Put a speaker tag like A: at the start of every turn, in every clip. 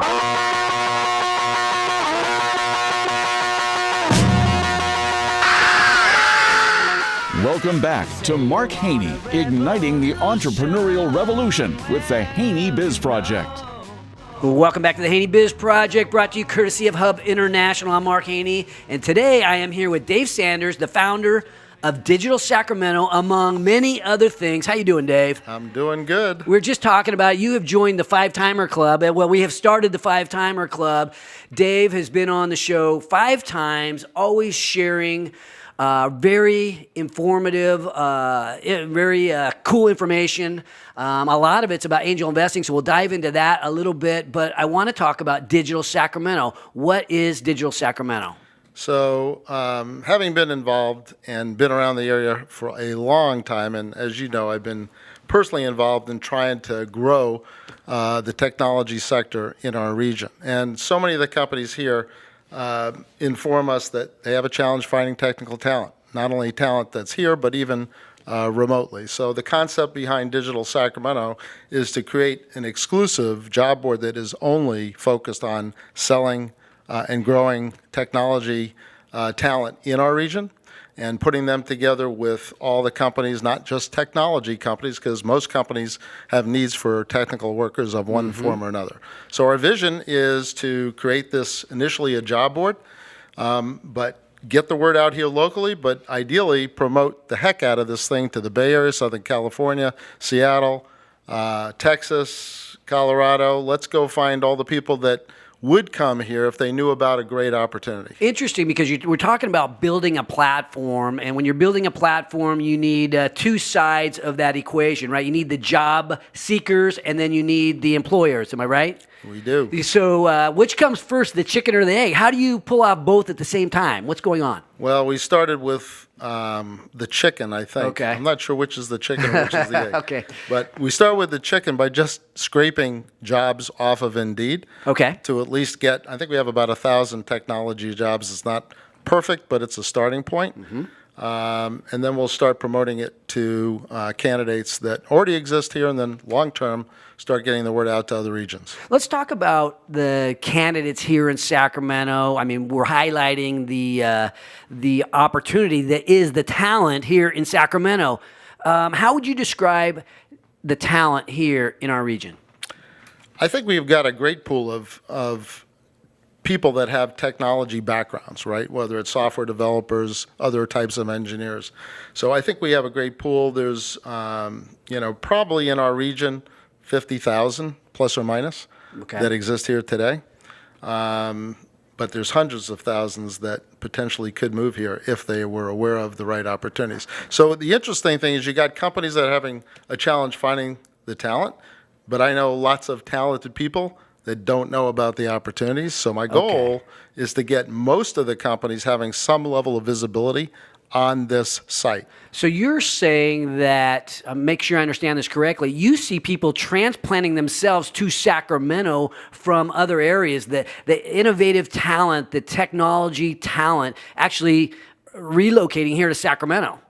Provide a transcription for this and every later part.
A: Welcome back to Mark Haney, igniting the entrepreneurial revolution with the Haney Biz Project.
B: Welcome back to the Haney Biz Project, brought to you courtesy of Hub International. I'm Mark Haney, and today I am here with Dave Sanders, the founder of Digital Sacramento, among many other things. How you doing, Dave?
C: I'm doing good.
B: We're just talking about you have joined the Five Timer Club. Well, we have started the Five Timer Club. Dave has been on the show 5 times, always sharing very informative, very cool information. A lot of it's about angel investing, so we'll dive into that a little bit. But I want to talk about Digital Sacramento. What is Digital Sacramento?
C: So, having been involved and been around the area for a long time, and as you know, I've been personally involved in trying to grow the technology sector in our region. And so many of the companies here inform us that they have a challenge finding technical talent, not only talent that's here, but even remotely. So the concept behind Digital Sacramento is to create an exclusive job board that is only focused on selling and growing technology talent in our region and putting them together with all the companies, not just technology companies, because most companies have needs for technical workers of one form or another. So our vision is to create this initially a job board, but get the word out here locally, but ideally promote the heck out of this thing to the Bay Area, Southern California, Seattle, Texas, Colorado. Let's go find all the people that would come here if they knew about a great opportunity.
B: Interesting, because we're talking about building a platform, and when you're building a platform, you need 2 sides of that equation, right? You need the job seekers, and then you need the employers. Am I right?
C: We do.
B: So which comes first, the chicken or the egg? How do you pull off both at the same time? What's going on?
C: Well, we started with the chicken, I think.
B: Okay.
C: I'm not sure which is the chicken and which is the egg.
B: Okay.
C: But we start with the chicken by just scraping jobs off of Indeed.
B: Okay.
C: To at least get, I think we have about 1,000 technology jobs. It's not perfect, but it's a starting point. And then we'll start promoting it to candidates that already exist here, and then long-term start getting the word out to other regions.
B: Let's talk about the candidates here in Sacramento. I mean, we're highlighting the opportunity that is the talent here in Sacramento. How would you describe the talent here in our region?
C: I think we've got a great pool of people that have technology backgrounds, right? Whether it's software developers, other types of engineers. So I think we have a great pool. There's, probably in our region, 50,000 plus or minus that exist here today. But there's hundreds of thousands that potentially could move here if they were aware of the right opportunities. So the interesting thing is you got companies that are having a challenge finding the talent, but I know lots of talented people that don't know about the opportunities. So my goal is to get most of the companies having some level of visibility on this site.
B: So you're saying that, make sure I understand this correctly, you see people transplanting themselves to Sacramento from other areas, the innovative talent, the technology talent, actually relocating here to Sacramento.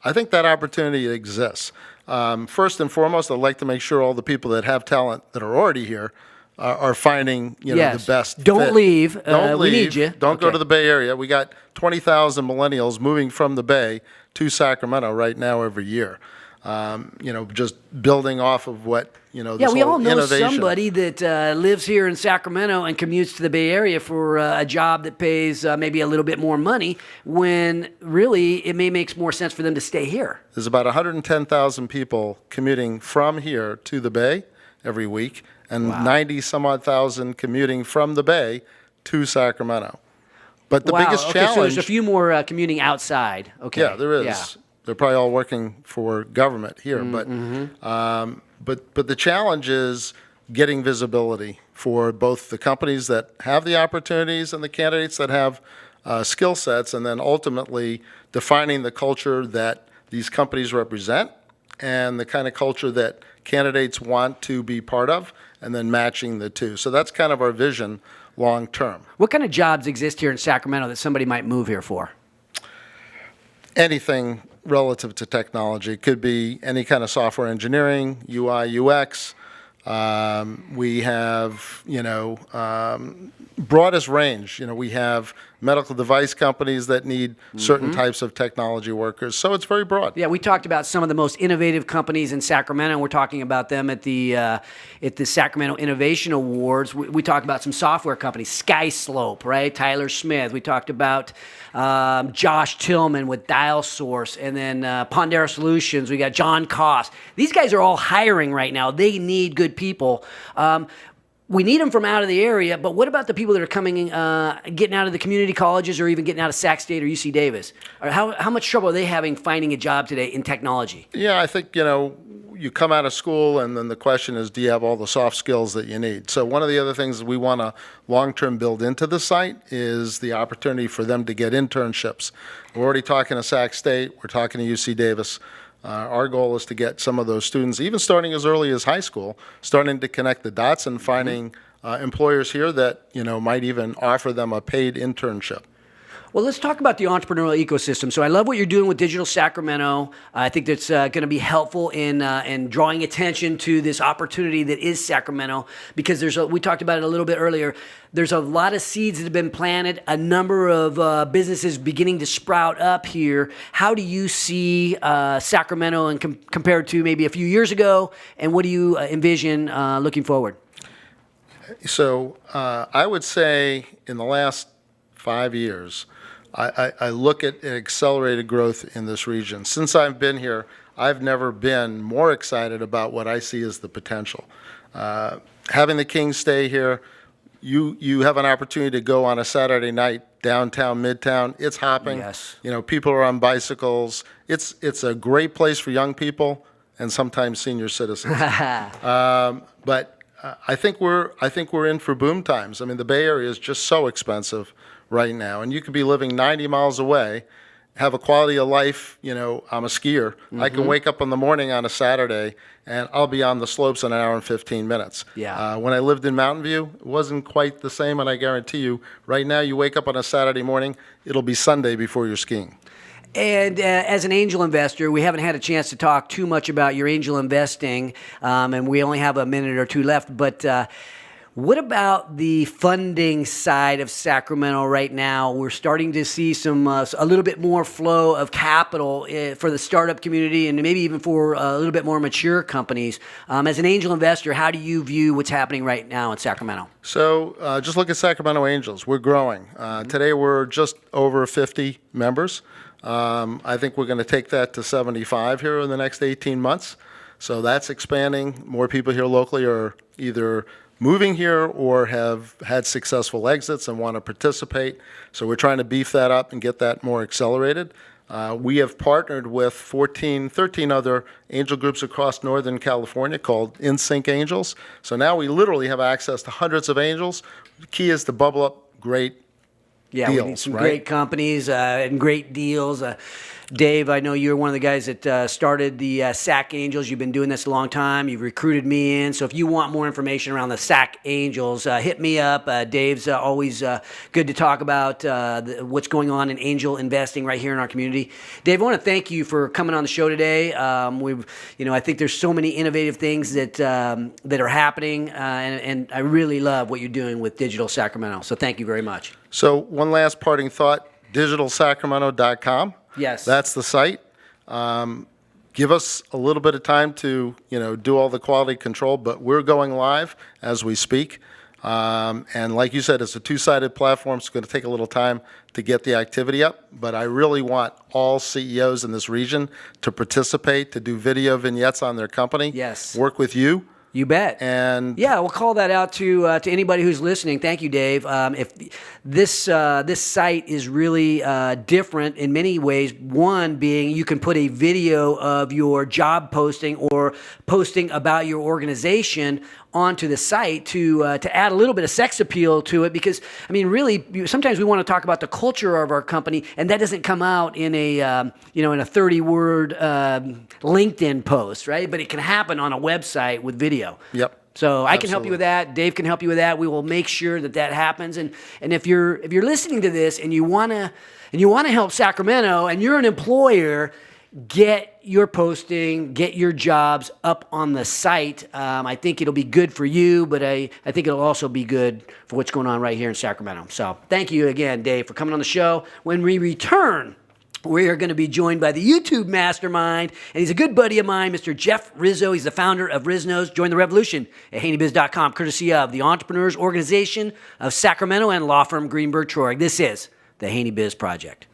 C: I think that opportunity exists. First and foremost, I'd like to make sure all the people that have talent that are already here are finding the best.
B: Don't
C: fit.
B: leave.
C: Don't leave.
B: We need you.
C: Don't go to the Bay Area. We got 20,000 millennials moving from the Bay to Sacramento right now every year. Just building off of what this
B: we all know
C: innovation.
B: somebody that lives here in Sacramento and commutes to the Bay Area for a job that pays maybe a little bit more money, when really it may make more sense for them to stay here.
C: There's about 110,000 people commuting from here to the Bay every week, and 90 some odd thousand commuting from the Bay to Sacramento. But the biggest challenge.
B: So there's a few more commuting outside. Okay.
C: Yeah, there is.
B: Yeah.
C: They're probably all working for government here, but the challenge is getting visibility for both the companies that have the opportunities and the candidates that have skill sets, and then ultimately defining the culture that these companies represent and the kind of culture that candidates want to be part of, and then matching the two. So that's kind of our vision long term.
B: What kind of jobs exist here in Sacramento that somebody might move here for?
C: Anything relative to technology. It could be any kind of software engineering, UI, UX, We have, broadest range. We have medical device companies that need certain types of technology workers. So it's very broad.
B: Yeah, we talked about some of the most innovative companies in Sacramento. We're talking about them at the Sacramento Innovation Awards. We talked about some software companies, SkySlope, right? Tyler Smith. We talked about Josh Tillman with DialSource, and then Pondera Solutions. We got John Koss. These guys are all hiring right now. They need good people. We need them from out of the area, but what about the people that are coming, getting out of the community colleges or even getting out of Sac State or UC Davis? Or how much trouble are they having finding a job today in technology?
C: Yeah, I think, you come out of school and then the question is, do you have all the soft skills that you need? So one of the other things we want to long-term build into the site is the opportunity for them to get internships. We're already talking to Sac State. We're talking to UC Davis. Our goal is to get some of those students, even starting as early as high school, starting to connect the dots and finding employers here that might even offer them a paid internship.
B: Well, let's talk about the entrepreneurial ecosystem. So I love what you're doing with Digital Sacramento. I think that's going to be helpful in drawing attention to this opportunity that is Sacramento, because we talked about it a little bit earlier. There's a lot of seeds that have been planted, a number of businesses beginning to sprout up here. How do you see Sacramento and compared to maybe a few years ago, and what do you envision looking forward?
C: So I would say in the last 5 years, I look at accelerated growth in this region. Since I've been here, I've never been more excited about what I see as the potential. Having the Kings stay here, you have an opportunity to go on a Saturday night downtown, midtown. It's hopping.
B: Yes.
C: People are on bicycles. It's a great place for young people and sometimes senior citizens. But I think we're in for boom times. I mean, the Bay Area is just so expensive right now, and you could be living 90 miles away, have a quality of life. I'm a skier. I can wake up in the morning on a Saturday and I'll be on the slopes in an hour and 15 minutes.
B: Yeah.
C: When I lived in Mountain View, it wasn't quite the same, and I guarantee you, right now you wake up on a Saturday morning, it'll be Sunday before you're skiing.
B: And as an angel investor, we haven't had a chance to talk too much about your angel investing, and we only have a minute or two left, but what about the funding side of Sacramento right now? We're starting to see a little bit more flow of capital for the startup community and maybe even for a little bit more mature companies. As an angel investor, how do you view what's happening right now in Sacramento?
C: So just look at Sacramento Angels. We're growing. Today we're just over 50 members. I think we're going to take that to 75 here in the next 18 months. So that's expanding. More people here locally are either moving here or have had successful exits and want to participate. So we're trying to beef that up and get that more accelerated. We have partnered with 13 other angel groups across Northern California called InSync Angels. So now we literally have access to hundreds of angels. The key is to bubble up great deals,
B: we need some
C: right?
B: great companies and great deals. Dave, I know you're one of the guys that started the SAC Angels. You've been doing this a long time. You've recruited me in. So if you want more information around the SAC Angels, hit me up. Dave's always good to talk about what's going on in angel investing right here in our community. Dave, I want to thank you for coming on the show today. I think there's so many innovative things that are happening, and I really love what you're doing with Digital Sacramento. So thank you very much.
C: So one last parting thought, digitalsacramento.com.
B: Yes.
C: That's the site. Give us a little bit of time to, do all the quality control, but we're going live as we speak. And like you said, it's a two-sided platform. It's going to take a little time to get the activity up, but I really want all CEOs in this region to participate, to do video vignettes on their company.
B: Yes.
C: Work with you.
B: You bet.
C: And
B: yeah, we'll call that out to anybody who's listening. Thank you, Dave. If this site is really different in many ways. One being you can put a video of your job posting or posting about your organization onto the site to add a little bit of sex appeal to it, because really sometimes we want to talk about the culture of our company, and that doesn't come out in a in a 30-word LinkedIn post, right? But it can happen on a website with video.
C: Yep.
B: So I can help you with that. Dave can help you with that. We will make sure that happens. And if you're listening to this and you want to help Sacramento and you're an employer, get your posting, get your jobs up on the site. I think it'll be good for you, but I think it'll also be good for what's going on right here in Sacramento. So thank you again, Dave, for coming on the show. When we return, we are going to be joined by the YouTube mastermind, and he's a good buddy of mine, Mr. Jeff Rizzo. He's the founder of Riznos. Join the revolution at HaneyBiz.com, courtesy of the Entrepreneurs Organization of Sacramento and law firm Greenberg Traurig. This is the Haney Biz Project.